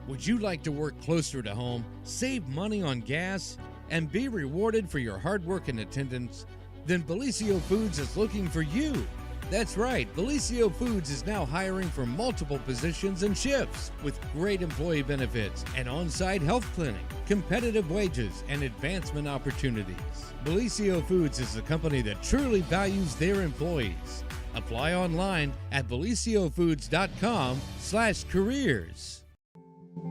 Would you like to work closer to home, save money on gas, and be rewarded for your hard work and attendance? Then Bellisio Foods is looking for you. That's right, Bellisio Foods is now hiring for multiple positions and shifts with great employee benefits, an on-site health clinic, competitive wages, and advancement opportunities. Bellisio Foods is a company that truly values their employees. Apply online at belisiofoods.com/careers.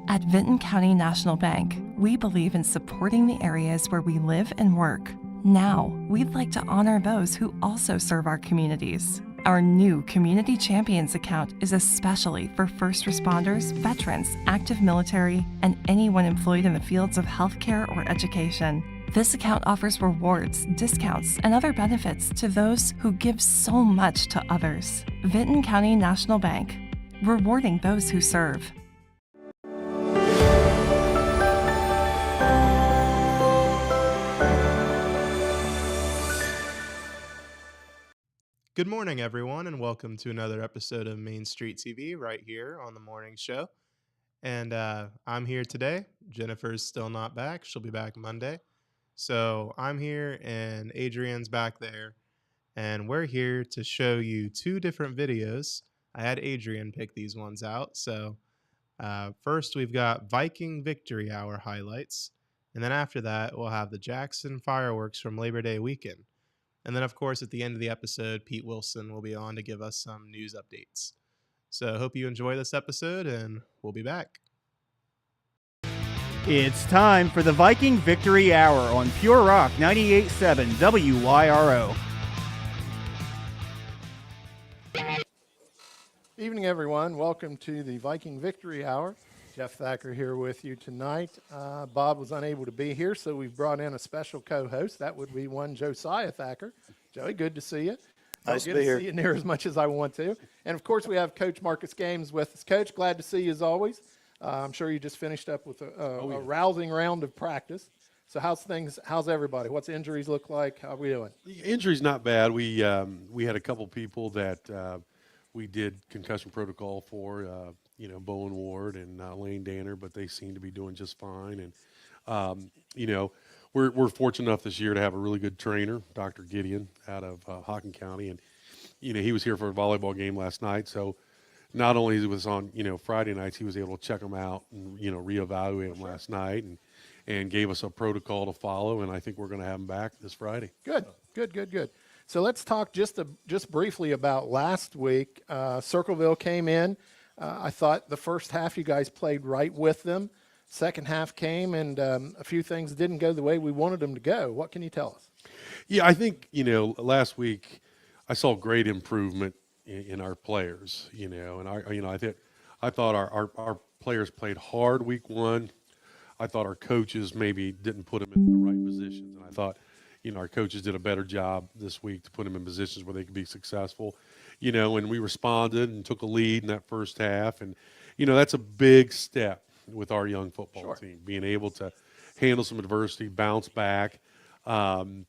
At Vinton County National Bank, we believe in supporting the areas where we live and work. Now, we'd like to honor those who also serve our communities. Our new Community Champions account is especially for first responders, veterans, active military, and anyone employed in the fields of healthcare or education. This account offers rewards, discounts, and other benefits to those who give so much to others. Vinton County National Bank, rewarding those who serve. Good morning, everyone, and welcome to another episode of Main Street TV right here on the morning show. And I'm here today. Jennifer's still not back. She'll be back Monday. So I'm here and Adrian's back there. And we're here to show you two different videos. I had Adrian pick these ones out. So first we've got Viking Victory Hour highlights. And then after that, we'll have the Jackson fireworks from Labor Day weekend. And then, of course, at the end of the episode, Pete Wilson will be on to give us some news updates. So I hope you enjoy this episode, and we'll be back. It's time for the Viking Victory Hour on Pure Rock 98.7 WYRO. Evening, everyone. Welcome to the Viking Victory Hour. Jeff Thacker here with you tonight. Bob was unable to be here, so we've brought in a special co-host. That would be one Josiah Thacker. Joey, good to see you. Nice to be here. See you near as much as I want to. And, of course, we have Coach Marcus Games with us. Coach, glad to see you as always. I'm sure you just finished up with a rousing round of practice. So how's things? How's everybody? What's injuries look like? How are we doing? The injury's not bad. We had a couple people that we did concussion protocol for, Bowen Ward and Lane Danner, but they seem to be doing just fine. And, we're fortunate enough this year to have a really good trainer, Dr. Gideon, out of Hockin County. And, he was here for a volleyball game last night. So not only was on, Friday nights, he was able to check them out and, reevaluate them last night and gave us a protocol to follow. And I think we're going to have him back this Friday. Good. So let's talk just briefly about last week. Circleville came in. I thought the first half you guys played right with them. Second half came and a few things didn't go the way we wanted them to go. What can you tell us? Yeah, I think, last week I saw great improvement in our players, and I thought our players played hard week one. I thought our coaches maybe didn't put them in the right positions, and I thought, our coaches did a better job this week to put them in positions where they could be successful. And we responded and took a lead in that first half. And, that's a big step with our young football team, being able to handle some adversity, bounce back, win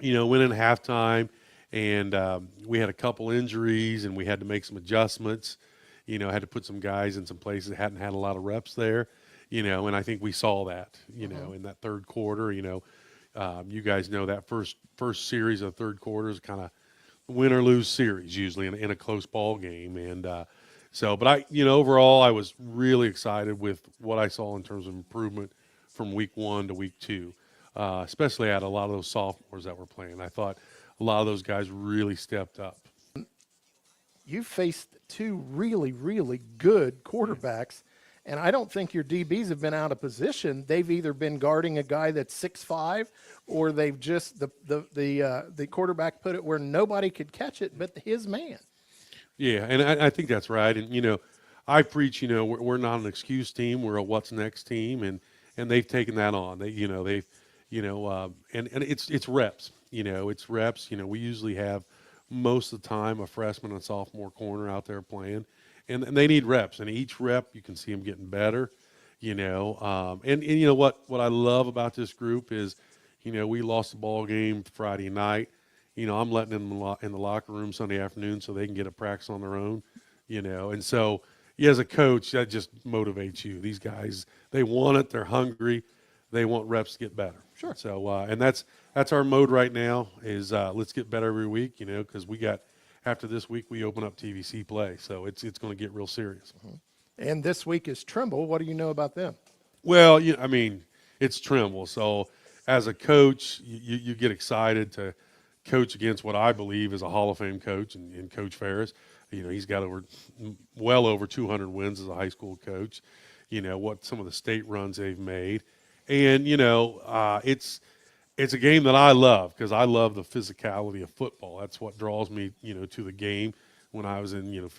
in halftime. And we had a couple injuries and we had to make some adjustments, had to put some guys in some places that hadn't had a lot of reps there, and I think we saw that, in that third quarter, you guys know that first series of third quarter is kind of win or lose series usually in a close ball game. And but overall I was really excited with what I saw in terms of improvement from week one to week two, especially at a lot of those sophomores that were playing. I thought a lot of those guys really stepped up. You faced two really, really good quarterbacks, and I don't think your DBs have been out of position. They've either been guarding a guy that's 6'5", or they've just the quarterback put it where nobody could catch it but his man. Yeah, and I think that's right. And I preach, we're not an excuse team. We're a what's next team, and they've taken that on. And it's reps. It's reps. We usually have most of the time a freshman and sophomore corner out there playing, and they need reps. And each rep, you can see them getting better. And what I love about this group is, we lost the ball game Friday night. I'm letting them in the locker room Sunday afternoon so they can get a practice on their own. And so as a coach, that just motivates you. These guys, they want it. They're hungry. They want reps to get better. Sure. So, and that's our mode right now is let's get better every week, because we got after this week we open up TVC play, so it's going to get real serious. And this week is Trimble. What do you know about them? Well, I mean, it's Trimble. So as a coach, you get excited to coach against what I believe is a Hall of Fame coach in Coach Ferris. He's got well over 200 wins as a high school coach. What some of the state runs they've made. And, it's a game that I love because I love the physicality of football. That's what draws me, to the game when I was in,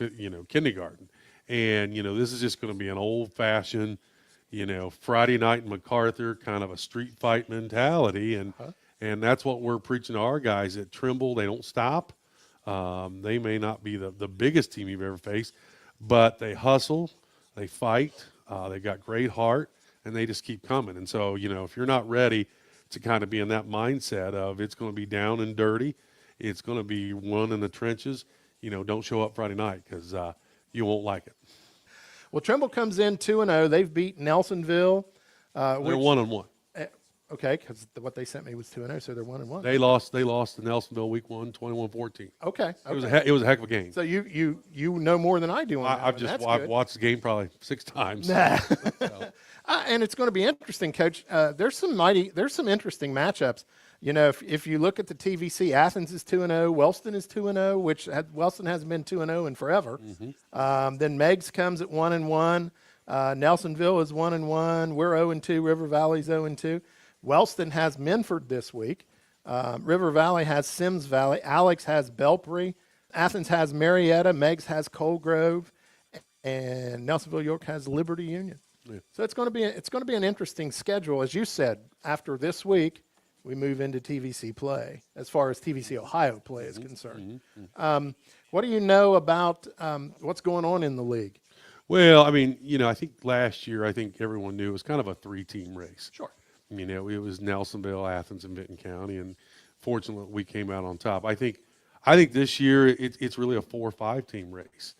kindergarten. And, this is just going to be an old-fashioned, Friday night in MacArthur kind of a street fight mentality. And that's what we're preaching to our guys at Trimble. They don't stop. They may not be the biggest team you've ever faced, but they hustle, they fight, they got great heart, and they just keep coming. And so, if you're not ready to kind of be in that mindset of it's going to be down and dirty, it's going to be won in the trenches, don't show up Friday night because you won't like it. Well, Trimble comes in 2-0. They've beat Nelsonville. They're 1-1. Okay, because what they sent me was 2-0, so they're 1-1. They lost to Nelsonville week 1, 21-14. Okay. It was a heck of a game. So you know more than I do on that. I've watched the game probably 6 times. Nah. And it's going to be interesting, Coach. There's some interesting matchups. If you look at the TVC, Athens is 2-0, Wellston is 2-0, which Wellston hasn't been 2-0 in forever. Then Meigs comes at 1-1. Nelsonville is 1-1. We're 0-2. River Valley's 0-2. Wellston has Minford this week. River Valley has Sims Valley. Alex has Belpre. Athens has Marietta. Meigs has Coalgrove, and Nelsonville York has Liberty Union. Yeah. So it's going to be an interesting schedule, as you said. After this week, we move into TVC play, as far as TVC Ohio play is concerned. What do you know about what's going on in the league? Well, I mean, I think last year, everyone knew it was kind of a 3-team race. Sure. It was Nelsonville, Athens, and Benton County, and fortunately, we came out on top. I think this year it's really a 4 or 5-team race.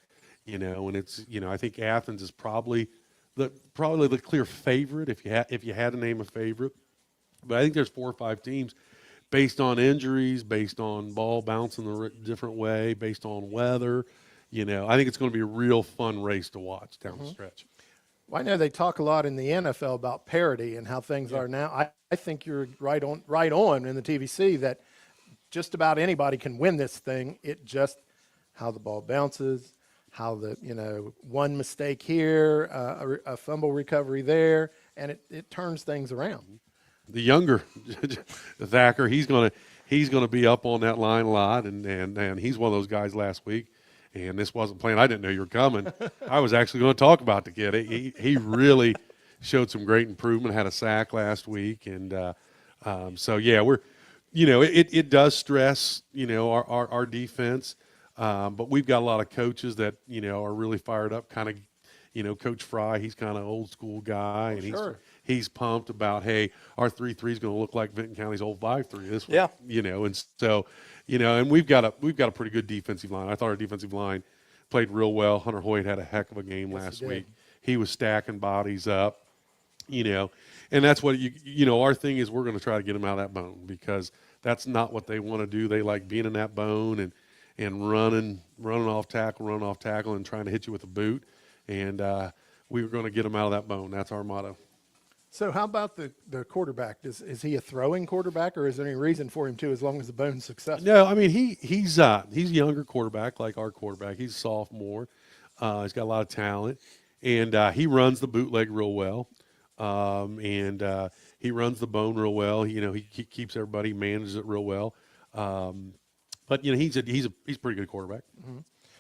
And it's I think Athens is probably the clear favorite if you had to name a favorite. But I think there's 4 or 5 teams based on injuries, based on ball bouncing a different way, based on weather. I think it's going to be a real fun race to watch down the stretch. Well, I know they talk a lot in the NFL about parity and how things are now. I think you're right on in the TVC that just about anybody can win this thing. It just how the ball bounces, how the one mistake here, a fumble recovery there, and it turns things around. The younger Thacker, he's gonna be up on that line a lot, and he's one of those guys last week. And this wasn't planned. I didn't know you were coming. I was actually going to talk about the kid. He really showed some great improvement. Had a sack last week, and so yeah, we're it does stress our defense, but we've got a lot of coaches that are really fired up. Kind of Coach Fry, he's kind of old school guy, and he's pumped about, hey, our 3-3 is going to look like Benton County's old 5-3 this week. Yeah, and so. And we've got a pretty good defensive line. I thought our defensive line played real well. Hunter Hoyt had a heck of a game last week. He was stacking bodies up, and that's what our thing is. We're going to try to get them out of that bone because that's not what they want to do. They like being in that bone and running off tackle, and trying to hit you with a boot. And we were going to get them out of that bone. That's our motto. So how about the quarterback? Is he a throwing quarterback, or is there any reason for him to, as long as the bone's successful? No, I mean he's a younger quarterback like our quarterback. He's a sophomore. He's got a lot of talent, and he runs the bootleg real well, and he runs the bone real well. He keeps everybody, manages it real well. But he's a pretty good quarterback. Mm-hmm.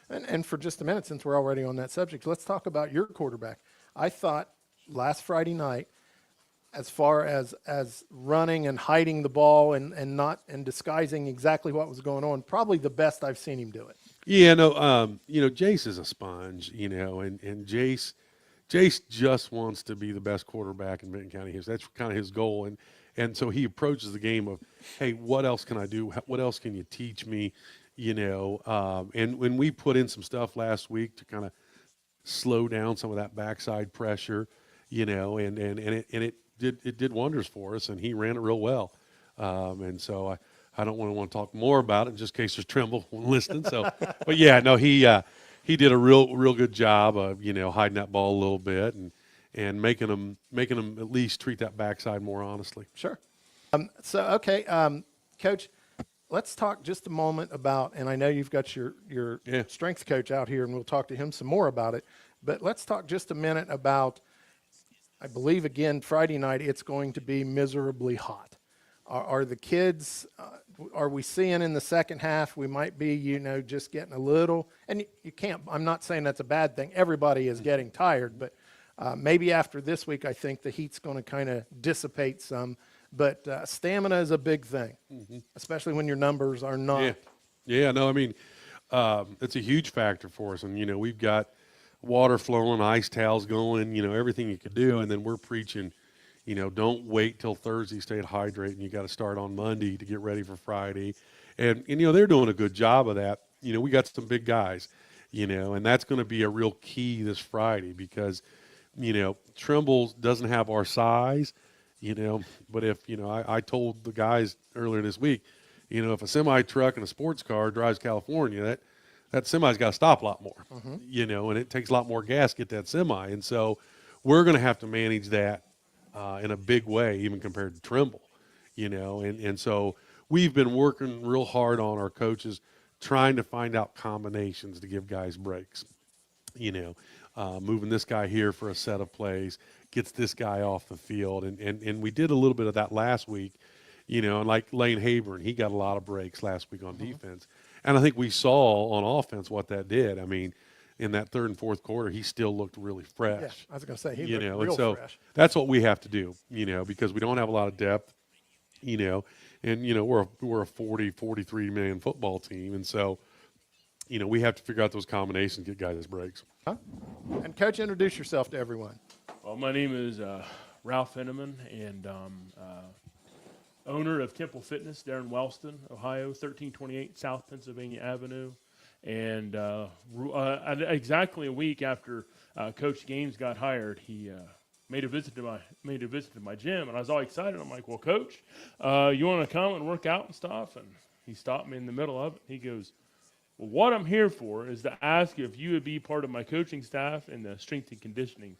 And for just a minute, since we're already on that subject, let's talk about your quarterback. I thought last Friday night, as far as running and hiding the ball and disguising exactly what was going on, probably the best I've seen him do it. Yeah, no, Jace is a sponge, and Jace just wants to be the best quarterback in Benton County. That's kind of his goal, and so he approaches the game of, hey, what else can I do? What else can you teach me? And when we put in some stuff last week to kind of slow down some of that backside pressure, and it did wonders for us, and he ran it real well. And so I don't want to talk more about it just in case there's Trimble listening. So, but yeah, no, he did a real good job of hiding that ball a little bit and making them at least treat that backside more honestly. Sure. Okay, Coach, let's talk just a moment about, and I know you've got your strength coach out here, and we'll talk to him some more about it. But let's talk just a minute about, I believe again Friday night it's going to be miserably hot. Are the kids? Are we seeing in the second half we might be just getting a little? And you can't. I'm not saying that's a bad thing. Everybody is getting tired, but maybe after this week, I think the heat's going to kind of dissipate some. But stamina is a big thing, especially when your numbers are not. Yeah. No, I mean, it's a huge factor for us. And, we've got water flowing, ice towels going, everything you could do. And then we're preaching, don't wait till Thursday, stay hydrated. You got to start on Monday to get ready for Friday. And they're doing a good job of that. We got some big guys, and that's going to be a real key this Friday because, Trimble doesn't have our size. But if, I told the guys earlier this week, if a semi truck and a sports car drives California, that semi's got to stop a lot more, and it takes a lot more gas to get that semi. And so we're going to have to manage that in a big way, even compared to Trimble, and so we've been working real hard on our coaches trying to find out combinations to give guys breaks, moving this guy here for a set of plays, gets this guy off the field. And we did a little bit of that last week, and like Lane Hayburn, he got a lot of breaks last week on defense. And I think we saw on offense what that did. I mean, in that third and fourth quarter, he still looked really fresh. Yeah, I was going to say, he looked real and so fresh. That's what we have to do, because we don't have a lot of depth, and, we're a 43 million football team. And so, we have to figure out those combinations, get guys breaks. And Coach, introduce yourself to everyone. Well, my name is Ralph Henneman, and owner of Temple Fitness there in Wellston, Ohio, 1328 South Pennsylvania Avenue. And exactly a week after Coach Gaines got hired, he made a visit to my gym, and I was all excited. I'm like, "Well, Coach, you want to come and work out and stuff?" And he stopped me in the middle of it. He goes, "Well, what I'm here for is to ask if you would be part of my coaching staff in the strength and conditioning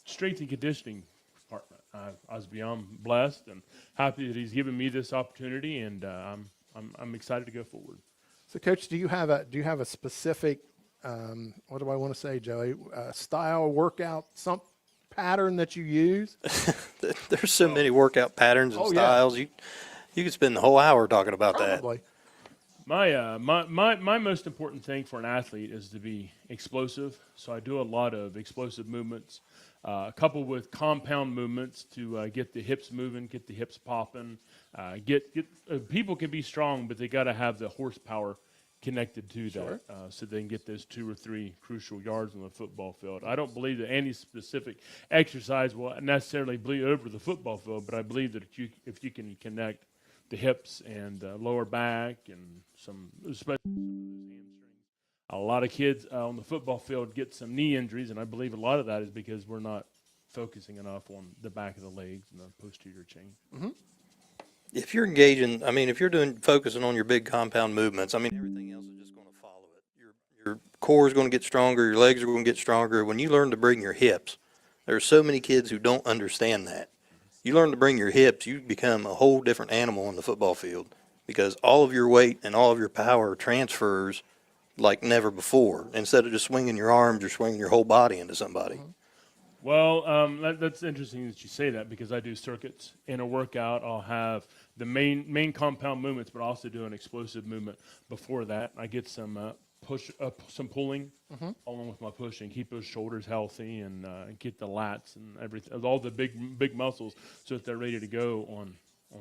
department." I was beyond blessed and happy that he's given me this opportunity, and I'm excited to go forward. So, Coach, do you have a specific, what do I want to say, Joey, style workout, some pattern that you use? There's so many workout patterns and styles. Yeah. You could spend the whole hour talking about Probably. that. My most important thing for an athlete is to be explosive. So I do a lot of explosive movements, coupled with compound movements to get the hips moving, get the hips popping. People can be strong, but they got to have the horsepower connected to that, so they can get those 2 or 3 crucial yards on the football field. I don't believe that any specific exercise will necessarily bleed over the football field, but I believe that if you can connect the hips and lower back and especially some of those hamstrings. A lot of kids on the football field get some knee injuries, and I believe a lot of that is because we're not focusing enough on the back of the legs and the posterior chain. Mm-hmm. If you're engaging, if you're focusing on your big compound movements, everything else is just going to follow it. Your core is going to get stronger, your legs are going to get stronger. When you learn to bring your hips, there are so many kids who don't understand that. You learn to bring your hips, you become a whole different animal on the football field because all of your weight and all of your power transfers like never before. Instead of just swinging your arms, you're swinging your whole body into somebody. Well, that's interesting that you say that because I do circuits in a workout. I'll have the main compound movements, but also do an explosive movement before that. I get some some pulling along with my pushing, keep those shoulders healthy and get the lats and everything, all the big muscles, so that they're ready to go on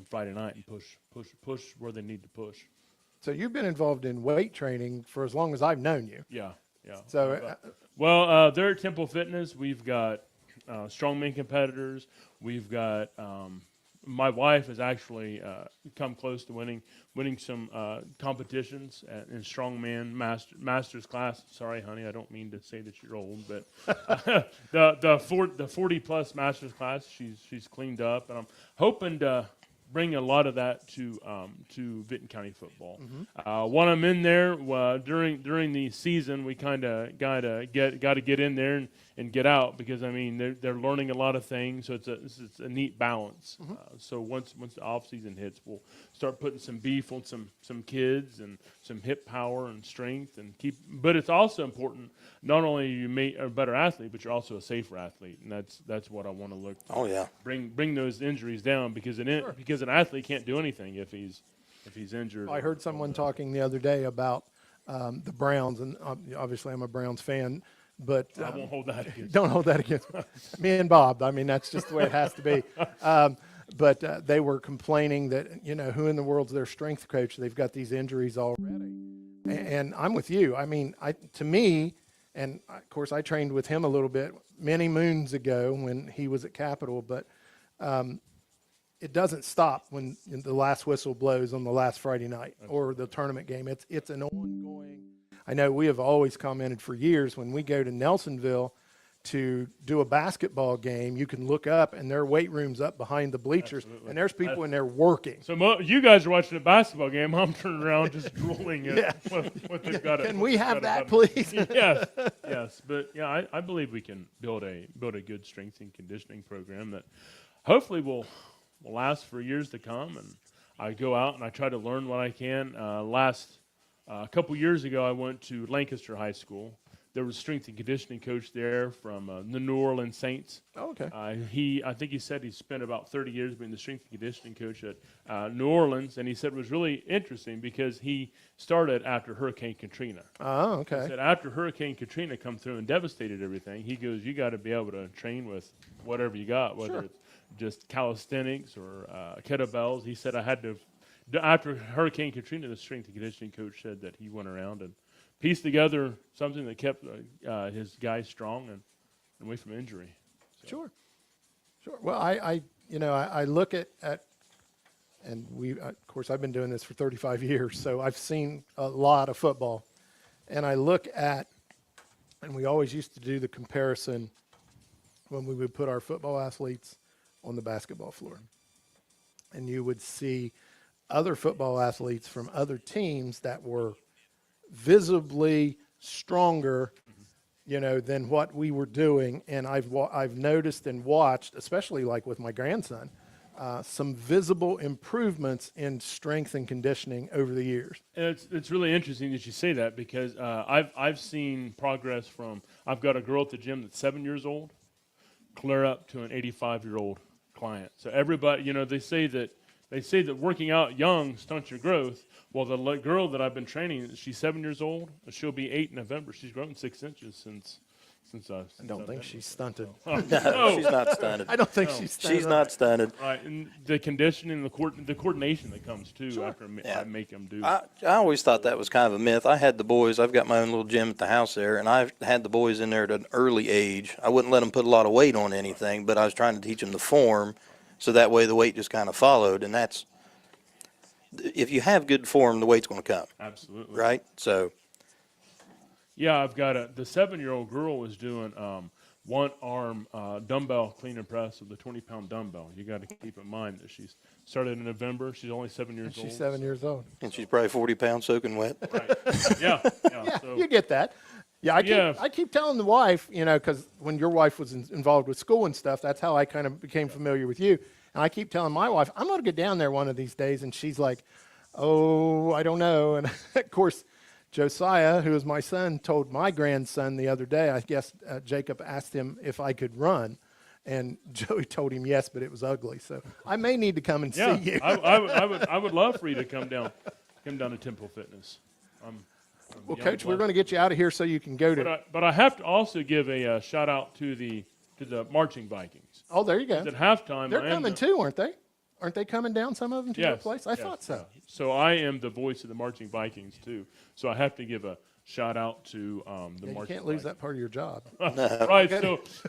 Friday night and push where they need to push. So you've been involved in weight training for as long as I've known you. Yeah. So, there at Temple Fitness, we've got strongman competitors. We've got my wife has actually come close to winning some competitions in strongman masters class. Sorry, honey, I don't mean to say that you're old, but the 40 plus masters class, she's cleaned up, and I'm hoping to bring a lot of that to Vinton County football. When I'm in there during the season, we kind of got to get in there and get out, because I mean they're learning a lot of things, so it's a neat balance. So once the off season hits, we'll start putting some beef on some kids and some hip power and strength and But it's also important, not only you make a better athlete, but you're also a safer athlete, and that's what I want to look. Oh yeah. Bring those injuries down, because because an athlete can't do anything if he's injured. I heard someone talking the other day about the Browns, and obviously I'm a Browns fan, but I won't hold that against. don't hold that against me and Bob. I mean, that's just the way it has to be. But they were complaining that, who in the world's their strength coach? They've got these injuries already. And I'm with you. I mean, to me, and of course I trained with him a little bit many moons ago when he was at Capitol, but it doesn't stop when the last whistle blows on the last Friday night or the tournament game. It's an ongoing. I know we have always commented for years, when we go to Nelsonville to do a basketball game, you can look up and their weight room's up behind the bleachers. Absolutely. And there's people in there working. So you guys are watching a basketball game. I'm turning around just drooling at what they've got. Can we have that, please? yes. But yeah, I believe we can build a good strength and conditioning program that hopefully will last for years to come. And I go out and I try to learn what I can. A couple years ago, I went to Lancaster High School. There was a strength and conditioning coach there from the New Orleans Saints. Oh, okay. I think he said he spent about 30 years being the strength and conditioning coach at New Orleans, and he said it was really interesting because he started after Hurricane Katrina. Oh, okay. He said after Hurricane Katrina come through and devastated everything, he goes, you got to be able to train with whatever you got, whether it's just calisthenics or kettlebells. He said I had to, after Hurricane Katrina, the strength and conditioning coach said that he went around and pieced together something that kept his guys strong and away from injury. So. Sure. Well, I look at and of course, I've been doing this for 35 years, so I've seen a lot of football. And I look at, and we always used to do the comparison when we would put our football athletes on the basketball floor. And you would see other football athletes from other teams that were visibly stronger, than what we were doing. And I've noticed and watched, especially like with my grandson, some visible improvements in strength and conditioning over the years. And it's really interesting that you say that, because I've seen progress from, I've got a girl at the gym that's 7 years old, clear up to an 85-year-old client. So everybody, they say that working out young stunts your growth. Well, the girl that I've been training, she's 7 years old. She'll be 8 in November. She's grown 6 inches since I don't think she's stunted. No, she's not stunted. I don't think she's stunted. She's not stunted. Right, and the conditioning, the coordination that comes too after I make them do. I always thought that was kind of a myth. I had the boys. I've got my own little gym at the house there, and I've had the boys in there at an early age. I wouldn't let them put a lot of weight on anything, but I was trying to teach them the form, so that way the weight just kind of followed. And that's, if you have good form, the weight's going to come. Absolutely. Right. So. Yeah, I've got the 7-year-old girl was doing one arm dumbbell clean and press with the 20-pound dumbbell. You got to keep in mind that she's started in November. She's only 7 years old. She's 7 years old. And she's probably 40 pounds soaking wet. Right. Yeah. So. You get that. Yeah, I keep telling the wife, because when your wife was involved with school and stuff, that's how I kind of became familiar with you. And I keep telling my wife, I'm going to get down there one of these days. And she's like, oh, I don't know. And, of course, Josiah, who is my son, told my grandson the other day, I guess Jacob asked him if I could run. And Joey told him yes, but it was ugly. So I may need to come and see you. I would love for you to come down to Temple Fitness. Well, Coach, we're going to get you out of here so you can go to. But I have to also give a shout out to the marching Vikings. Oh, there you go. At halftime, they're coming too, aren't they? Aren't they coming down, some of them, to your place? I thought so. So I am the voice of the marching Vikings too. So I have to give a shout out to the Yeah, you March. can't lose that part of your job. Right.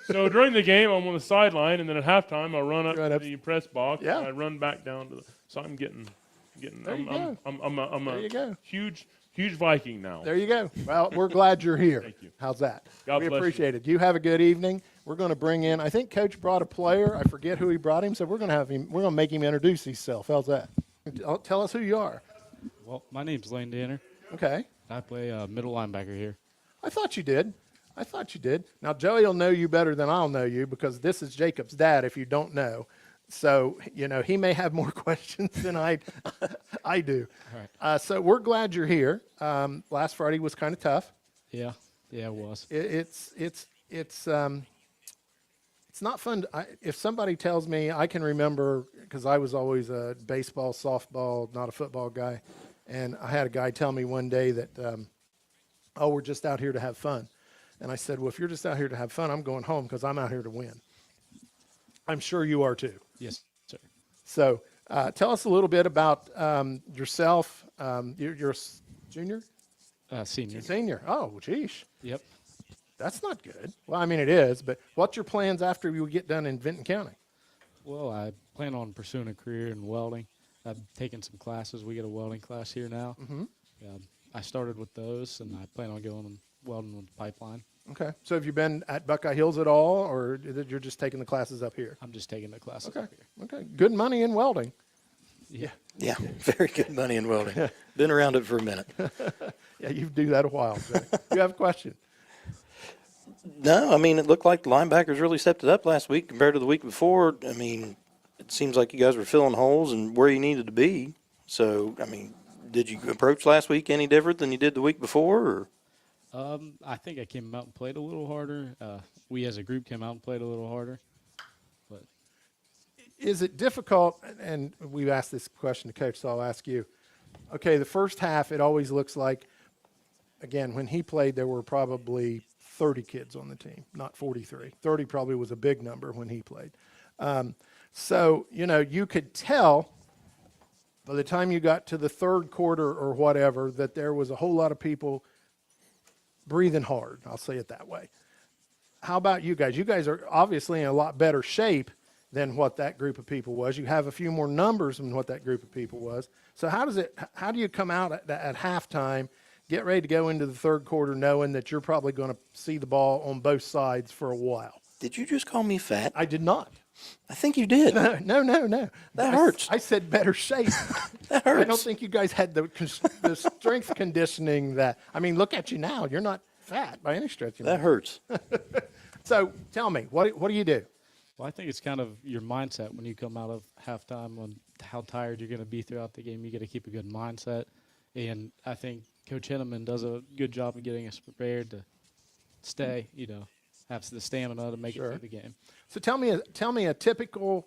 So during the game, I'm on the sideline, and then at halftime, I run up Run to up. the press box, Yeah. and I run back down to the. So I'm getting. There you go. I'm There a you go. huge Viking now. There you go. Well, we're glad you're here. Thank you. How's that? God We bless you. appreciate it. You have a good evening. We're going to bring in, I think Coach brought a player. I forget who he brought him, so we're going to make him introduce himself. How's that? Tell us who you are. Well, my name's Lane Danner. Okay. I play middle linebacker here. I thought you did. Now, Joey will know you better than I'll know you because this is Jacob's dad, if you don't know. So, he may have more questions than I do. All right. So we're glad you're here. Last Friday was kind of tough. Yeah, it was. It's not fun. If somebody tells me, I can remember, because I was always a baseball, softball, not a football guy, and I had a guy tell me one day that, we're just out here to have fun. And I said, well, if you're just out here to have fun, I'm going home because I'm out here to win. I'm sure you are too. Yes, sir. So tell us a little bit about yourself. You're a junior? Senior. Senior. Oh, geez. Yep. That's not good. Well, I mean, it is, but what's your plans after you get done in Vinton County? Well, I plan on pursuing a career in welding. I've taken some classes. We get a welding class here now. Mm-hmm. I started with those, and I plan on going and welding on the pipeline. Okay. So have you been at Buckeye Hills at all, or you're just taking the classes up here? I'm just taking the classes Okay. up here. Okay. Good money in welding. Yeah. Yeah, very good money in welding. Been around it for a minute. Yeah, you do that a while. So. You have a question? No, I mean, it looked like the linebackers really stepped it up last week compared to the week before. I mean, it seems like you guys were filling holes and where you needed to be. So, I mean, did you approach last week any different than you did the week before? Or? I think I came out and played a little harder. We as a group came out and played a little harder. But Is it difficult, and we've asked this question to Coach, so I'll ask you. Okay, the first half, it always looks like, again, when he played, there were probably 30 kids on the team, not 43. 30 probably was a big number when he played. So, you could tell by the time you got to the third quarter or whatever that there was a whole lot of people breathing hard. I'll say it that way. How about you guys? You guys are obviously in a lot better shape than what that group of people was. You have a few more numbers than what that group of people was. So how do you come out at halftime, get ready to go into the third quarter knowing that you're probably going to see the ball on both sides for a while? Did you just call me fat? I did not. I think you did. No. That hurts. I said better shape. That hurts. I don't think you guys had the strength conditioning that, I mean, look at you now. You're not fat by any stretch. That hurts. So tell me, what do you do? well, I think it's kind of your mindset when you come out of halftime on how tired you're going to be throughout the game. You got to keep a good mindset. And I think Coach Henneman does a good job of getting us prepared to stay, have the stamina to make it through the game. So tell me a typical,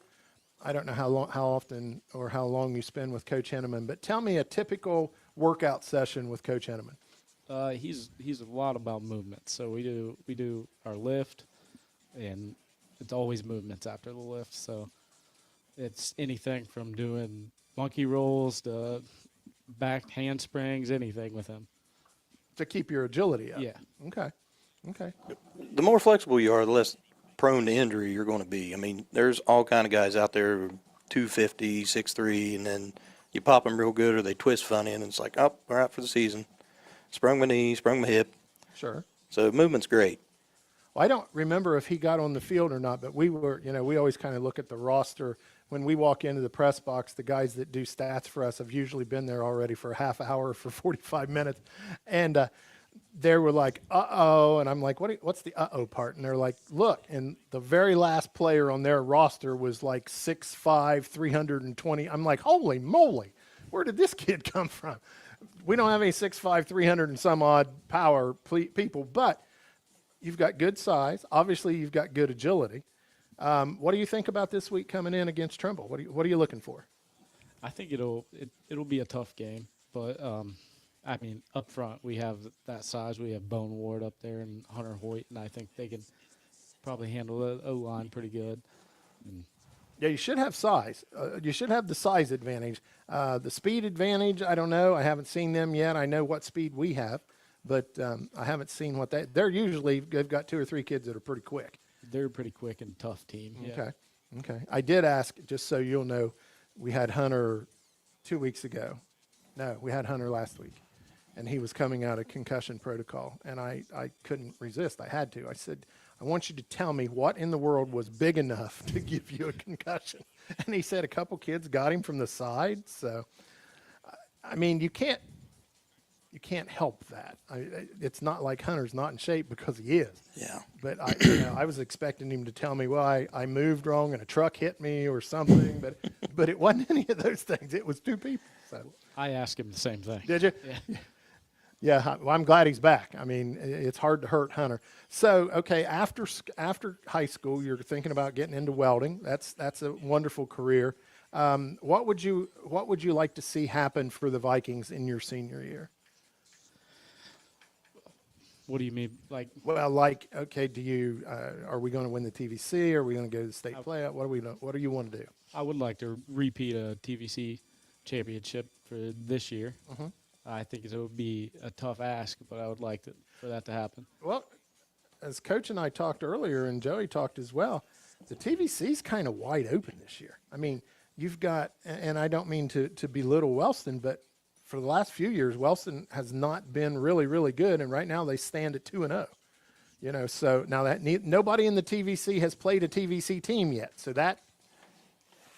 I don't know how often or how long you spend with Coach Henneman, but tell me a typical workout session with Coach Henneman. He's a lot about movement. So we do our lift, and it's always movements after the lift. So it's anything from doing monkey rolls to back handsprings, anything with him. To keep your agility up. Yeah. Okay. The more flexible you are, the less prone to injury you're going to be. I mean, there's all kind of guys out there, 250, 6'3", and then you pop them real good or they twist funny, and it's like, oh, we're out for the season. Sprung my knee, sprung my hip. Sure. So movement's great. Well, I don't remember if he got on the field or not, but we were, we always kind of look at the roster. When we walk into the press box, the guys that do stats for us have usually been there already for a half hour, for 45 minutes. And they were like, uh-oh. And I'm like, what's the uh-oh part? And they're like, look, and the very last player on their roster was like 6'5", 320. I'm like, holy moly, where did this kid come from? We don't have any 6'5", 300 and some odd power people, but you've got good size. Obviously, you've got good agility. What do you think about this week coming in against Trimble? What are you looking for? I think it'll be a tough game, but I mean, up front we have that size. We have Bone Ward up there and Hunter Hoyt, and I think they can probably handle the O-line pretty good. Yeah, you should have size. You should have the size advantage. The speed advantage, I don't know. I haven't seen them yet. I know what speed we have. but I haven't seen what they're usually, they've got 2 or 3 kids that are pretty quick. They're a pretty quick and tough team. Yeah. Okay. Okay. I did ask, just so you'll know, we had Hunter 2 weeks ago. No, we had Hunter last week, and he was coming out of concussion protocol, and I couldn't resist. I had to. I said, I want you to tell me what in the world was big enough to give you a concussion. And he said a couple kids got him from the side. So, I mean, you can't help that. It's not like Hunter's not in shape because he is. Yeah. But I was expecting him to tell me, well, I moved wrong and a truck hit me or something. But it wasn't any of those things. It was 2 people. So I asked him the same thing. did you? Yeah. Yeah. Well, I'm glad he's back. I mean, it's hard to hurt Hunter. So okay, after high school, you're thinking about getting into welding. That's a wonderful career. What would you like to see happen for the Vikings in your senior year? What do you mean? Like, Well, like, okay, are we going to win the TVC? Are we going to go to the state playoff? What do you want to do? I would like to repeat a TVC championship for this year. Mhm. I think it would be a tough ask, but I would like for that to happen. Well, as Coach and I talked earlier, and Joey talked as well, the TVC is kind of wide open this year. I mean, you've got, and I don't mean to belittle Wellston, but for the last few years, Wellston has not been really, really good, and right now they stand at 2-0. So now that nobody in the TVC has played a TVC team yet, so that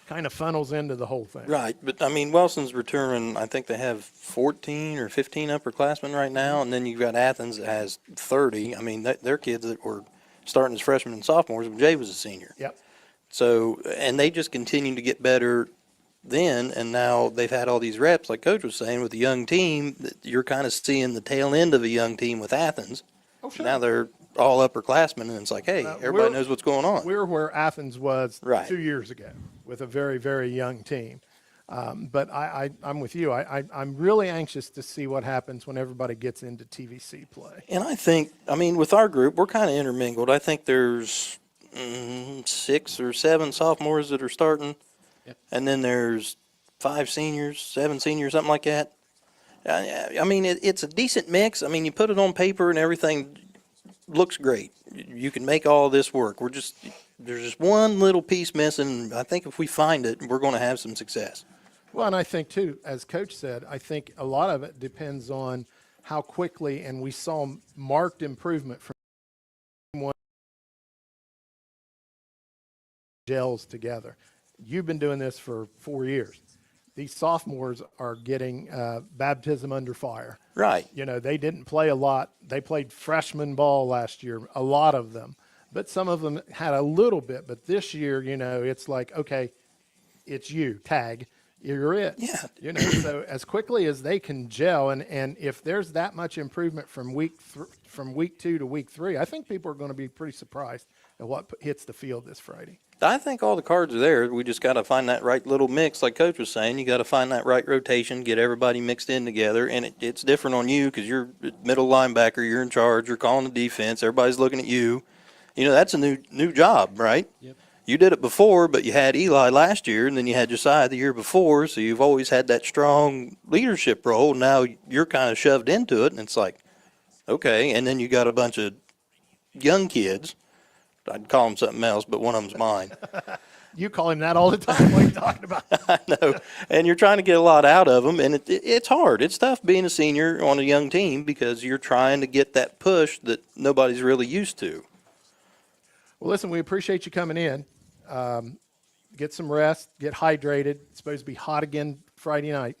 kind of funnels into the whole thing. Right, but I mean, Wellston's returning, I think they have 14 or 15 upperclassmen right now, and then you've got Athens that has 30. I mean, they're kids that were starting as freshmen and sophomores when Jay was a senior. Yep. So, and they just continue to get better then, and now they've had all these reps, like Coach was saying, with a young team. That you're kind of seeing the tail end of a young team with Athens. Oh, sure. Now they're all upperclassmen, and it's like, hey, everybody knows what's going on. We're where Athens was Right. 2 years ago with a very, very young team. But I'm with you. I'm really anxious to see what happens when everybody gets into TVC play. And I think, I mean, with our group, we're kind of intermingled. I think there's 6 or 7 sophomores that are starting, Yep. and then there's 5 seniors, 7 seniors, something like that. I mean, it's a decent mix. I mean, you put it on paper and everything looks great. You can make all this work. There's just one little piece missing. I think if we find it, we're going to have some success. Well, and I think too, as Coach said, I think a lot of it depends on how quickly, and we saw marked improvement from one gels together. You've been doing this for 4 years. These sophomores are getting baptism under fire. Right. They didn't play a lot. They played freshman ball last year, a lot of them. But some of them had a little bit. But this year, it's like, okay, it's you, tag, you're it. Yeah. So as quickly as they can gel, and if there's that much improvement from week 2 to week 3, I think people are going to be pretty surprised at what hits the field this Friday. I think all the cards are there. We just got to find that right little mix, like Coach was saying. You got to find that right rotation, get everybody mixed in together, and it's different on you because you're middle linebacker, you're in charge, you're calling the defense, everybody's looking at you. That's a new job, right? Yep. You did it before, but you had Eli last year, and then you had Josiah the year before, so you've always had that strong leadership role. Now you're kind of shoved into it, and it's like, okay, and then you got a bunch of young kids. I'd call them something else, but one of them's mine. You call him that all the time. What are you talking about? I know. And you're trying to get a lot out of them, and it's hard. It's tough being a senior on a young team because you're trying to get that push that nobody's really used to. Well, listen, we appreciate you coming in. Get some rest, get hydrated. It's supposed to be hot again Friday night,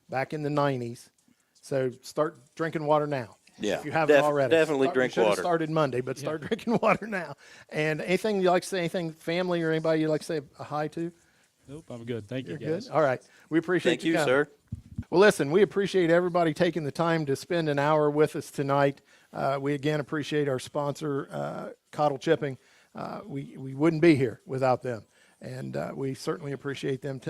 back in the 90s. So start drinking water now. Yeah, if you haven't already. Definitely drink water. Started Monday, but start drinking water now. And anything you like to say, anything family or anybody you'd like to say a hi to? Nope, I'm good. Thank you, You're guys. good? All right. We appreciate Thank you, coming. sir. Well, listen, we appreciate everybody taking the time to spend an hour with us tonight. We again appreciate our sponsor, Cottle Chipping. We wouldn't be here without them. And we certainly appreciate them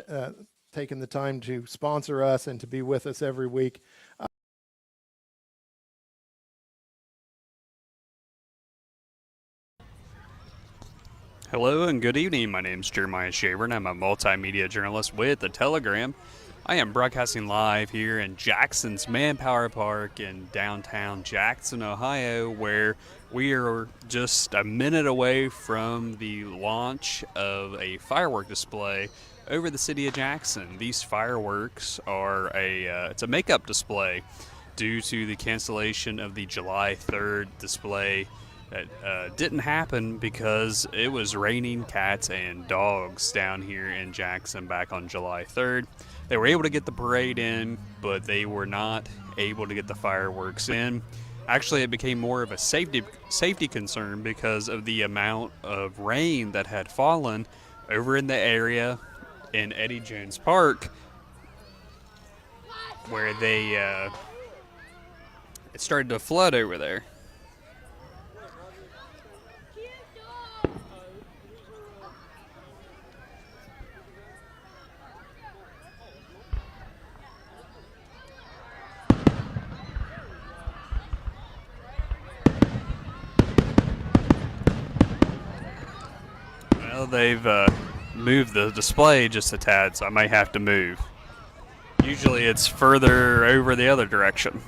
taking the time to sponsor us and to be with us every week. Hello and good evening. My name is Jeremiah Shaver, and I'm a multimedia journalist with The Telegram. I am broadcasting live here in Jackson's Manpower Park in downtown Jackson, Ohio, where we are just a minute away from the launch of a firework display over the city of Jackson. These fireworks are it's a makeup display due to the cancellation of the July 3rd display that didn't happen because it was raining cats and dogs down here in Jackson back on July 3rd. They were able to get the parade in, but they were not able to get the fireworks in. Actually, it became more of a safety concern because of the amount of rain that had fallen over in the area in Eddie Jones Park, where it started to flood over there. Well, they've moved the display just a tad, so I might have to move. Usually it's further over the other direction.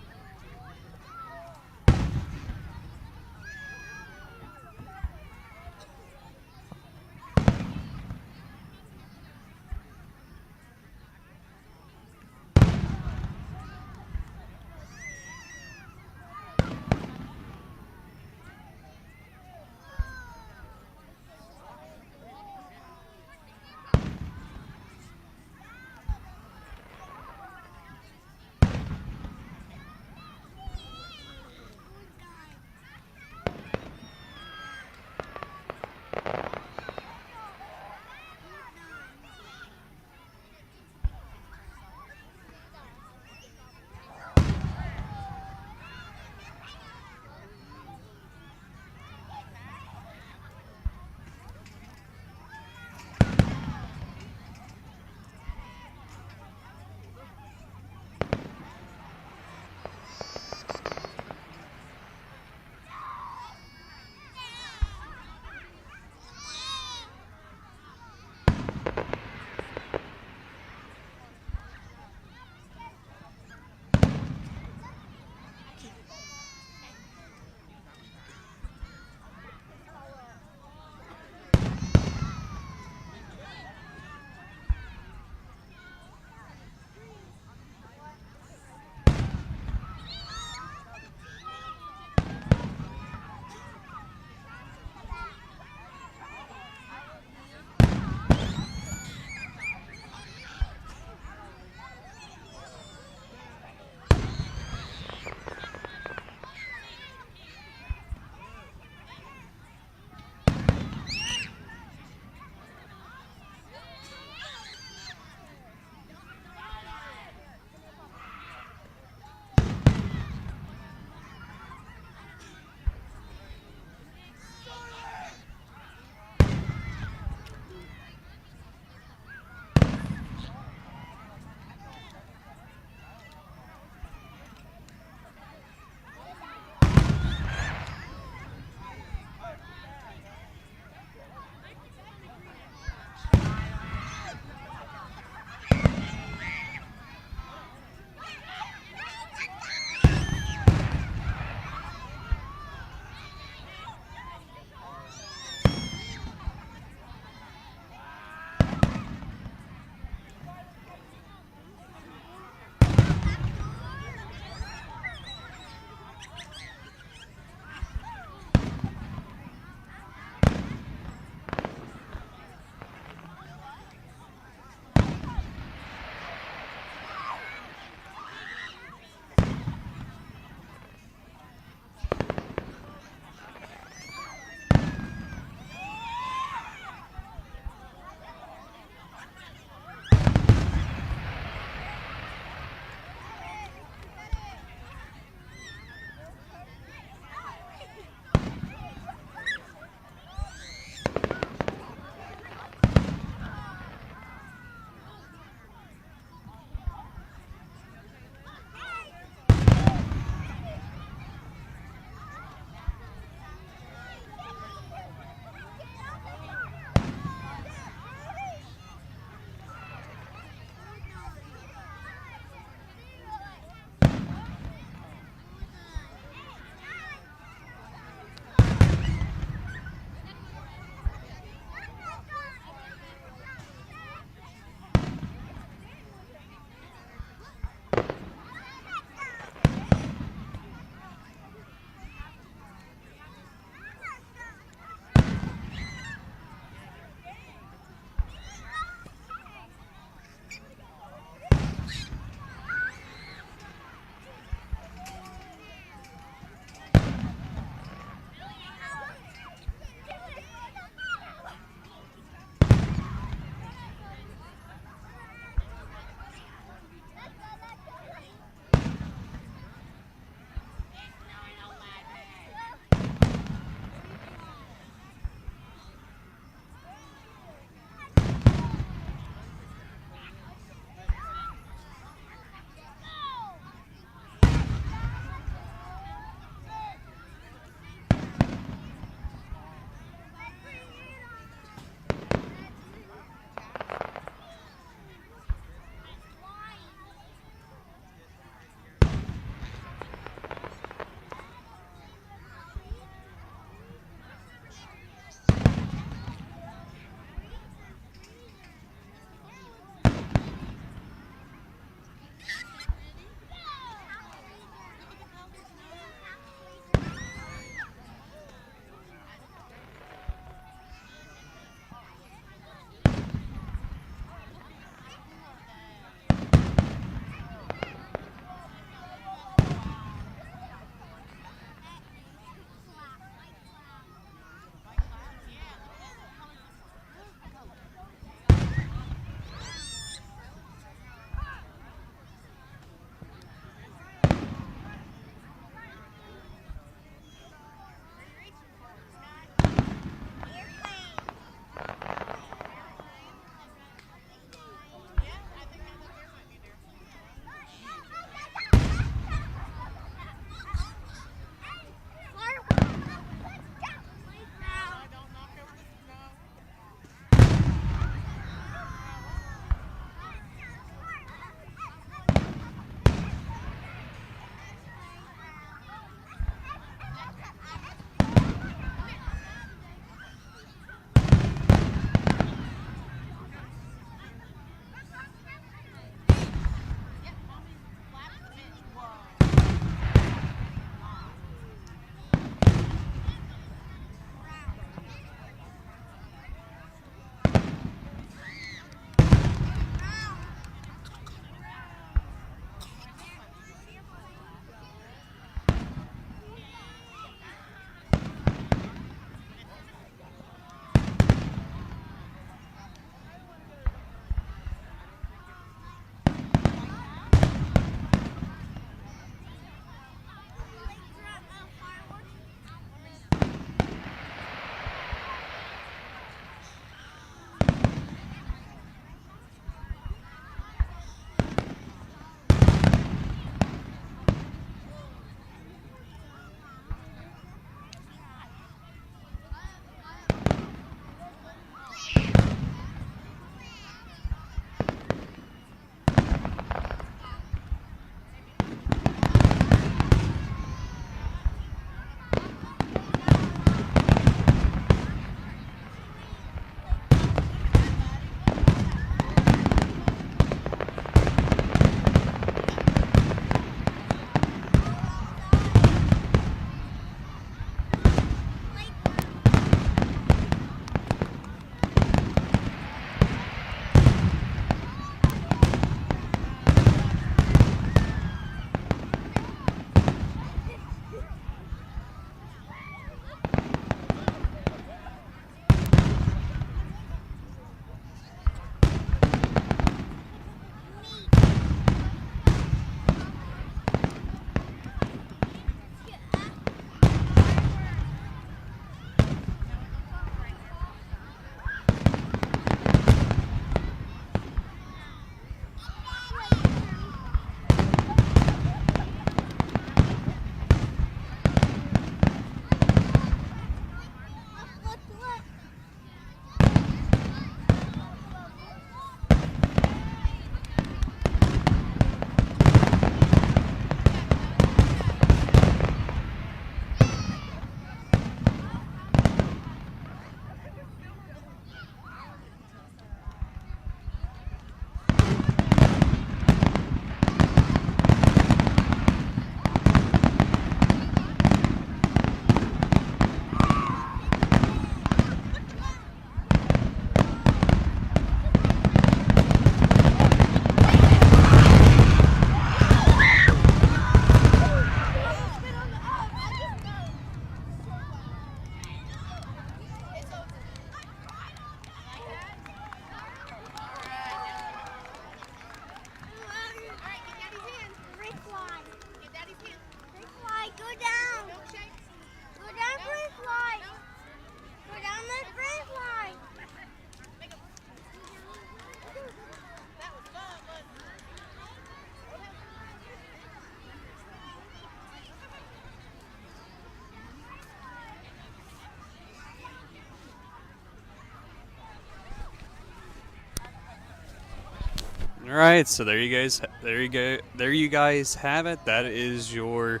All right, so there you guys, there you go, there you guys have it. That is your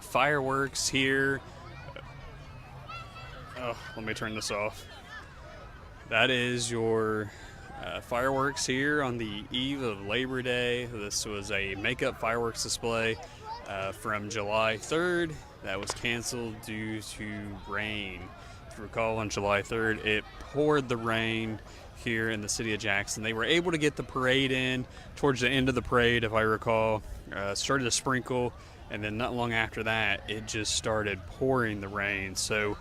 fireworks here. Oh, let me turn this off. That is your fireworks here on the eve of Labor Day. This was a makeup fireworks display from July 3rd that was canceled due to rain. If you recall, on July 3rd, it poured the rain here in the city of Jackson. They were able to get the parade in towards the end of the parade, if I recall. Started to sprinkle, and then not long after that, it just started pouring the rain. So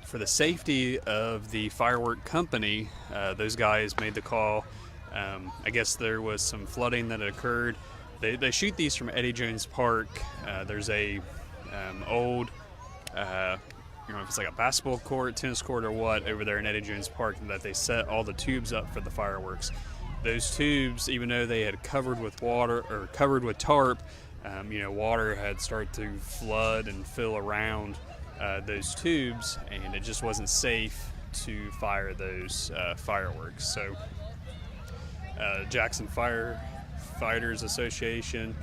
for the safety of the firework company, those guys made the call. I guess there was some flooding that had occurred. They shoot these from Eddie Jones Park. There's a old, if it's like a basketball court, tennis court, or what, over there in Eddie Jones Park, that they set all the tubes up for the fireworks. Those tubes, even though they had covered with water or covered with tarp, water had started to flood and fill around those tubes, and it just wasn't safe to fire those fireworks. So Jackson Firefighters Association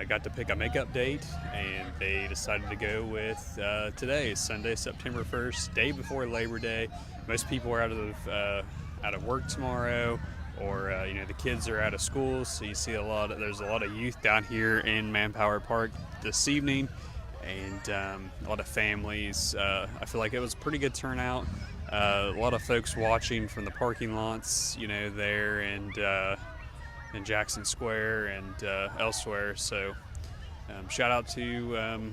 got to pick a makeup date, and they decided to go with today, Sunday, September 1st, day before Labor Day. Most people are out of work tomorrow, or the kids are out of school, so you see there's a lot of youth down here in Manpower Park this evening, and a lot of families. I feel like it was a pretty good turnout. A lot of folks watching from the parking lots, there and in Jackson Square and elsewhere. So shout out to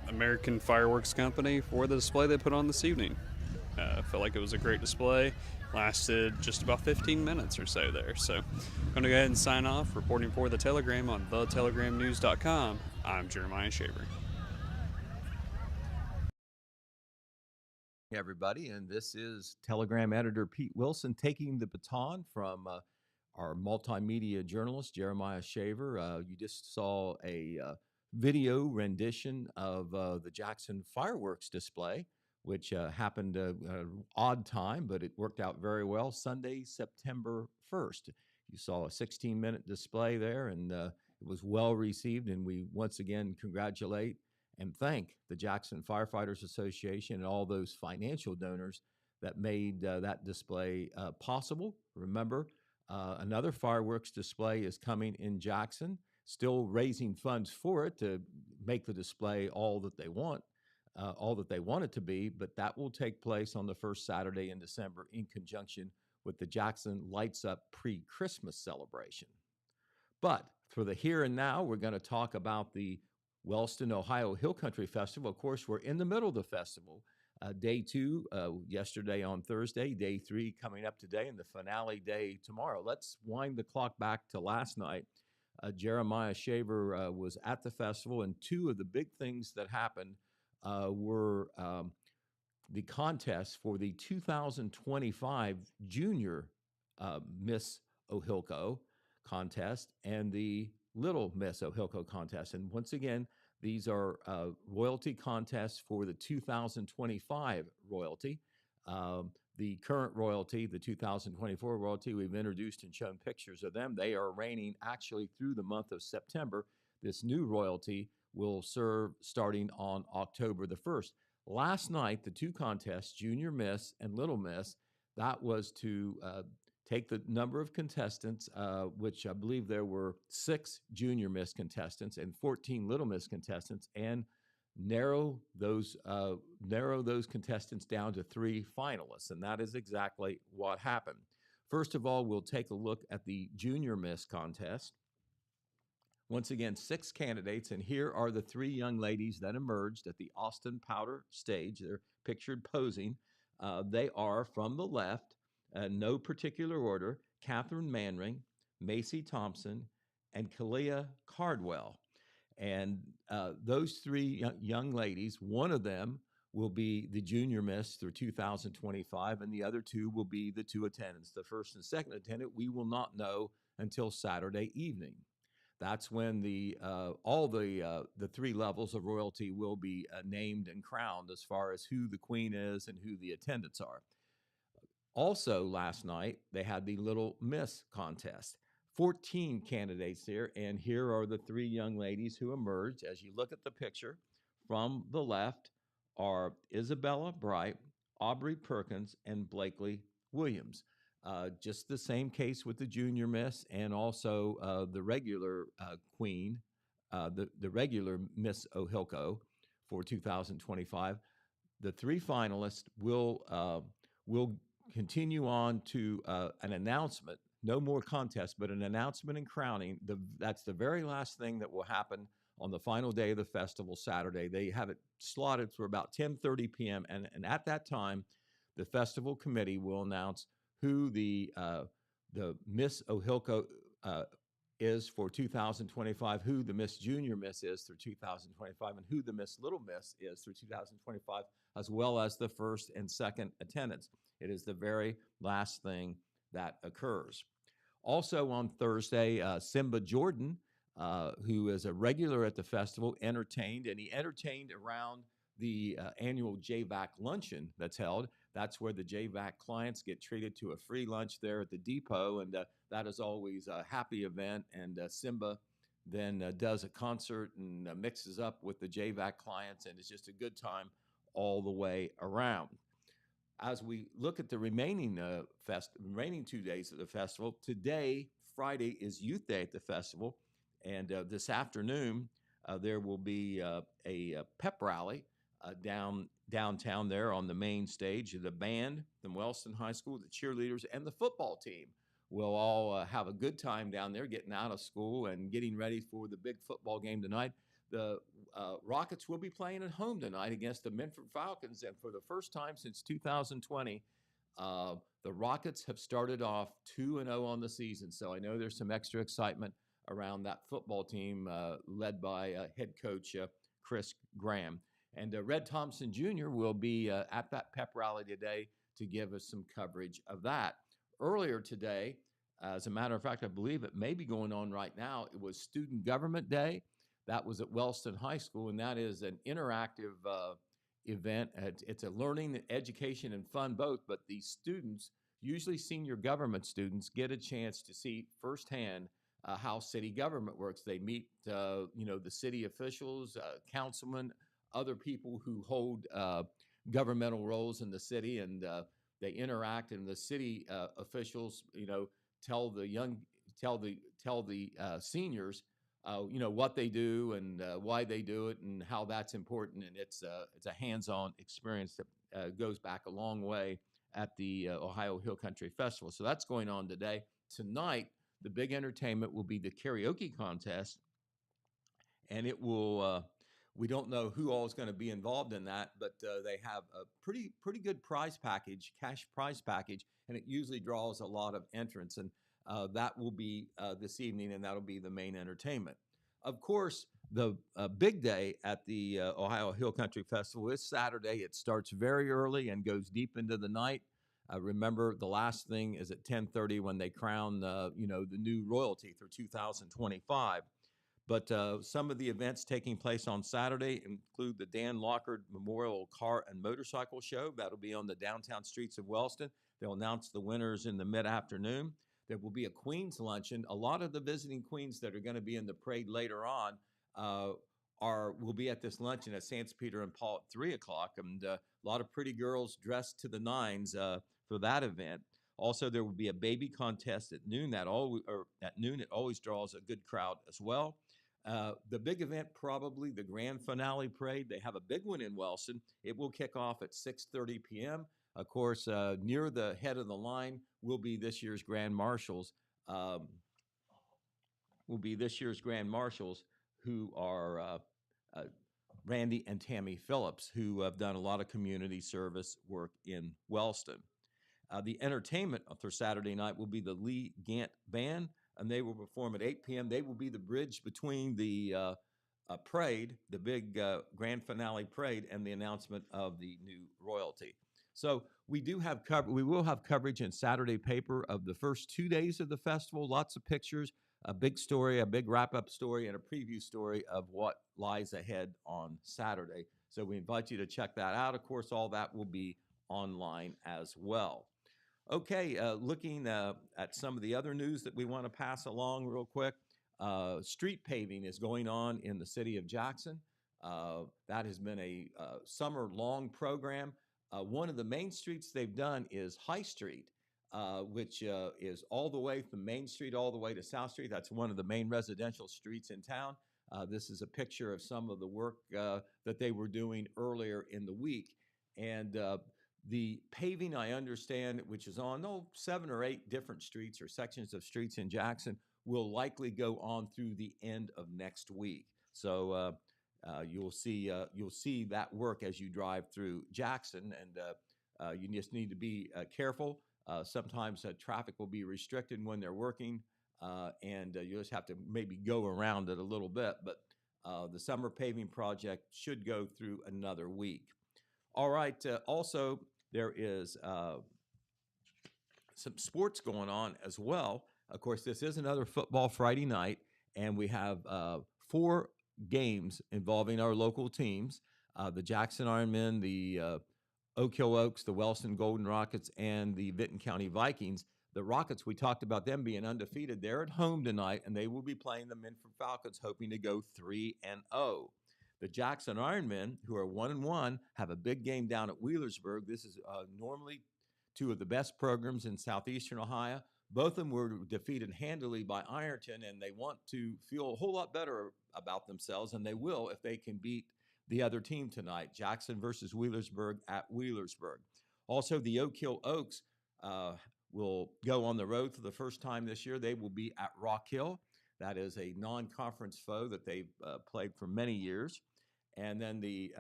American Fireworks Company for the display they put on this evening. I felt like it was a great display. Lasted just about 15 minutes or so there. So I'm going to go ahead and sign off. Reporting for The Telegram on thetelegramnews.com, I'm Jeremiah Shaver. Hey everybody, and this is Telegram editor Pete Wilson taking the baton from our multimedia journalist Jeremiah Shaver. You just saw a video rendition of the Jackson fireworks display, which happened at an odd time, but it worked out very well. Sunday, September 1st. You saw a 16-minute display there, and it was well received, and we once again congratulate and thank the Jackson Firefighters Association and all those financial donors that made that display possible. Remember, another fireworks display is coming in Jackson, still raising funds for it to make the display all that they want it to be, but that will take place on the first Saturday in December in conjunction with the Jackson Lights Up pre-Christmas celebration. But for the here and now, we're going to talk about the Wellston, Ohio Hill Country Festival. Of course, we're in the middle of the festival. Day 2, yesterday on Thursday, day 3 coming up today, and the finale day tomorrow. Let's wind the clock back to last night. Jeremiah Shaver was at the festival, and two of the big things that happened were the contest for the 2025 Junior Miss Ohilco contest and the Little Miss Ohilco contest. And once again, these are royalty contests for the 2025 royalty. The current royalty, the 2024 royalty, we've introduced and shown pictures of them. They are reigning actually through the month of September. This new royalty will serve starting on October the 1st. Last night, the two contests, Junior Miss and Little Miss, that was to take the number of contestants, which I believe there were 6 Junior Miss contestants and 14 Little Miss contestants, and narrow those contestants down to 3 finalists, and that is exactly what happened. First of all, we'll take a look at the Junior Miss contest. Once again, 6 candidates, and here are the 3 young ladies that emerged at the Austin Powder stage. They're pictured posing. They are, from the left, no particular order, Catherine Manring, Macy Thompson, and Kalia Cardwell. And those 3 young ladies, one of them will be the Junior Miss through 2025, and the other 2 will be the 2 attendants. The first and second attendant we will not know until Saturday evening. That's when all the 3 levels of royalty will be named and crowned as far as who the queen is and who the attendants are. Also, last night, they had the Little Miss contest. 14 candidates here, and here are the three young ladies who emerged. As you look at the picture, from the left are Isabella Bright, Aubrey Perkins, and Blakely Williams. Just the same case with the junior miss and also the regular queen, the regular Miss Ohilco for 2025. The three finalists will continue on to an announcement. No more contest, but an announcement and crowning. That's the very last thing that will happen on the final day of the festival, Saturday. They have it slotted for about 10:30 p.m. And at that time, the festival committee will announce who the Miss Ohilco is for 2025, who the Miss Junior Miss is through 2025, and who the Miss Little Miss is through 2025, as well as the first and second attendance. It is the very last thing that occurs. Also on Thursday, Simba Jordan, who is a regular at the festival, entertained, and he entertained around the annual JVAC luncheon that's held. That's where the JVAC clients get treated to a free lunch there at the depot, and that is always a happy event. And Simba then does a concert and mixes up with the JVAC clients, and it's just a good time all the way around. As we look at the remaining remaining 2 days of the festival, today, Friday, is Youth Day at the festival, and this afternoon there will be a pep rally downtown there on the main stage. The band from Wellston High School, the cheerleaders, and the football team will all have a good time down there, getting out of school and getting ready for the big football game tonight. The Rockets will be playing at home tonight against the Memphis Falcons, and for the first time since 2020, the Rockets have started off 2-0 on the season. So I know there's some extra excitement around that football team led by head coach Chris Graham. And Red Thompson Jr. will be at that pep rally today to give us some coverage of that. Earlier today, as a matter of fact, I believe it may be going on right now, it was Student Government Day. That was at Wellston High School, and that is an interactive event. It's a learning, education, and fun both, but the students, usually senior government students, get a chance to see firsthand how city government works. They meet, the city officials, councilmen, other people who hold governmental roles in the city, and they interact. And the city officials, tell the seniors, what they do and why they do it and how that's important. And it's a hands-on experience that goes back a long way at the Ohio Hill Country Festival. So that's going on today. Tonight, the big entertainment will be the karaoke contest, and it will. We don't know who all is going to be involved in that, but they have a pretty good prize package, cash prize package, and it usually draws a lot of entrants. And that will be this evening, and that'll be the main entertainment. Of course, the big day at the Ohio Hill Country Festival is Saturday. It starts very early and goes deep into the night. Remember, the last thing is at 10:30 when they crown the new royalty for 2025. But some of the events taking place on Saturday include the Dan Lockard Memorial Car and Motorcycle Show. That'll be on the downtown streets of Wellston. They'll announce the winners in the mid-afternoon. There will be a Queen's Luncheon. A lot of the visiting queens that are going to be in the parade later on will be at this luncheon at St. Peter and Paul at 3 o'clock. And a lot of pretty girls dressed to the nines for that event. Also, there will be a baby contest at noon. At noon, it always draws a good crowd as well. The big event, probably the grand finale parade. They have a big one in Wellston. It will kick off at 6:30 p.m. Of course, near the head of the line will be this year's Grand Marshals. Who are Randy and Tammy Phillips, who have done a lot of community service work in Wellston. The entertainment for Saturday night will be the Lee Gant Band, and they will perform at 8 p.m. They will be the bridge between the parade, the big grand finale parade, and the announcement of the new royalty. So we will have coverage in Saturday paper of the first 2 days of the festival. Lots of pictures, a big story, a big wrap-up story, and a preview story of what lies ahead on Saturday. So we invite you to check that out. Of course, all that will be online as well. Okay, looking at some of the other news that we want to pass along real quick. Street paving is going on in the city of Jackson. That has been a summer-long program. One of the main streets they've done is High Street, which is all the way from Main Street all the way to South Street. That's one of the main residential streets in town. This is a picture of some of the work that they were doing earlier in the week. And the paving, I understand, which is on 7 or 8 different streets or sections of streets in Jackson, will likely go on through the end of next week. So you'll see that work as you drive through Jackson, and you just need to be careful. Sometimes traffic will be restricted when they're working, and you just have to maybe go around it a little bit. But the summer paving project should go through another week. All right. Also, there is some sports going on as well. Of course, this is another football Friday night, and we have 4 games involving our local teams, the Jackson Ironmen, the Oak Hill Oaks, the Wellston Golden Rockets, and the Vinton County Vikings. The Rockets, we talked about them being undefeated. They're at home tonight, and they will be playing the Minford Falcons, hoping to go 3-0. The Jackson Ironmen, who are 1-1, have a big game down at Wheelersburg. This is normally 2 of the best programs in southeastern Ohio. Both of them were defeated handily by Ironton, and they want to feel a whole lot better about themselves, and they will if they can beat the other team tonight, Jackson versus Wheelersburg at Wheelersburg. Also, the Oak Hill Oaks will go on the road for the first time this year. They will be at Rock Hill. That is a non-conference foe that they've played for many years. And then the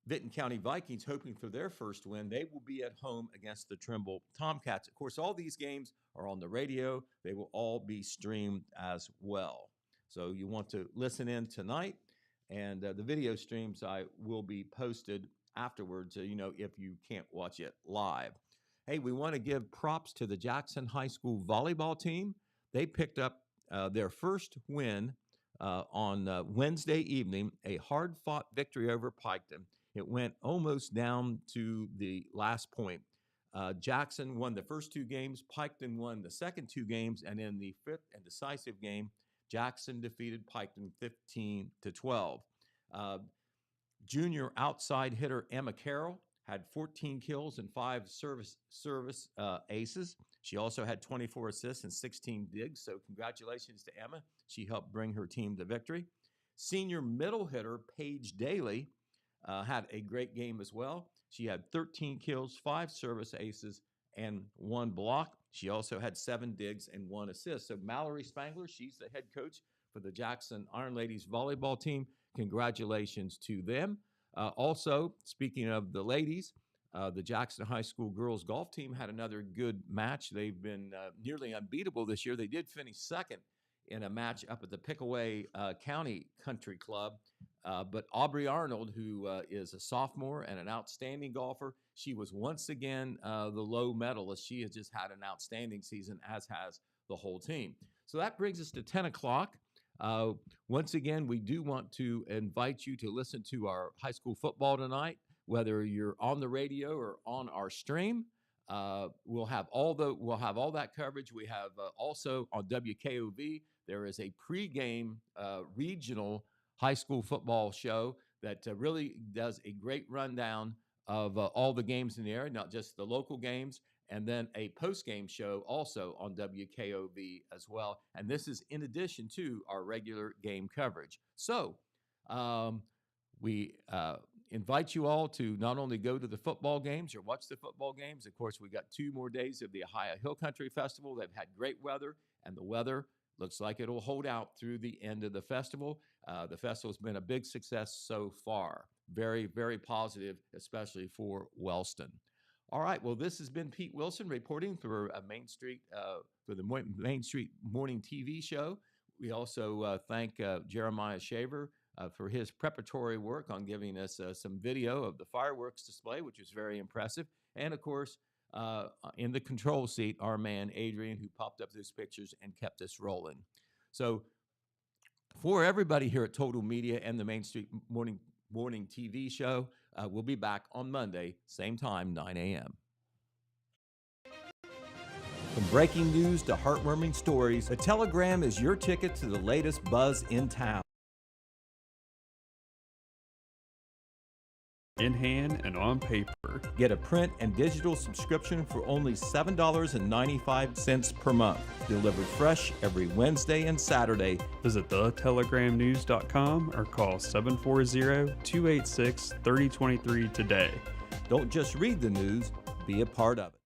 Vinton County Vikings, hoping for their first win, they will be at home against the Trimble Tomcats. Of course, all these games are on the radio. They will all be streamed as well. So you want to listen in tonight, and the video streams will be posted afterwards, if you can't watch it live. Hey, we want to give props to the Jackson High School volleyball team. They picked up their first win on Wednesday evening, a hard-fought victory over Piketon. It went almost down to the last point. Jackson won the first 2 games. Piketon won the second 2 games. And in the 5th and decisive game, Jackson defeated Piketon 15-12. Junior outside hitter Emma Carroll had 14 kills and 5 service aces. She also had 24 assists and 16 digs, so congratulations to Emma. She helped bring her team to victory. Senior middle hitter Paige Daly had a great game as well. She had 13 kills, 5 service aces, and 1 block. She also had 7 digs and 1 assist. So Mallory Spangler, she's the head coach for the Jackson Iron Ladies volleyball team. Congratulations to them. Also, speaking of the ladies, the Jackson High School girls golf team had another good match. They've been nearly unbeatable this year. They did finish second in a match up at the Pickaway County Country Club. But Aubrey Arnold, who is a sophomore and an outstanding golfer, she was once again the low medalist. She has just had an outstanding season, as has the whole team. So that brings us to 10 o'clock. Once again, we do want to invite you to listen to our high school football tonight, whether you're on the radio or on our stream. We'll have all that coverage. We have also on WKOV, there is a pregame regional high school football show that really does a great rundown of all the games in the area, not just the local games, and then a post-game show also on WKOV as well. And this is in addition to our regular game coverage. So we invite you all to not only go to the football games or watch the football games. Of course, we got 2 more days of the Ohio Hill Country Festival. They've had great weather, and the weather looks like it'll hold out through the end of the festival. The festival's been a big success so far. Very, very positive, especially for Wellston. All right. Well, this has been Pete Wilson reporting for Main Street for the Main Street Morning TV show. We also thank Jeremiah Shaver for his preparatory work on giving us some video of the fireworks display, which was very impressive. And of course, in the control seat, our man Adrian, who popped up those pictures and kept us rolling. So for everybody here at Total Media and the Main Street Morning TV show, we'll be back on Monday, same time, 9 a.m. From breaking news to heartwarming stories, the Telegram is your ticket to the latest buzz in town. In hand and on paper. Get a print and digital subscription for only $7.95 per month. Delivered fresh every Wednesday and Saturday. Visit thetelegramnews.com or call 740-286-3023 today. Don't just read the news, be a part of it.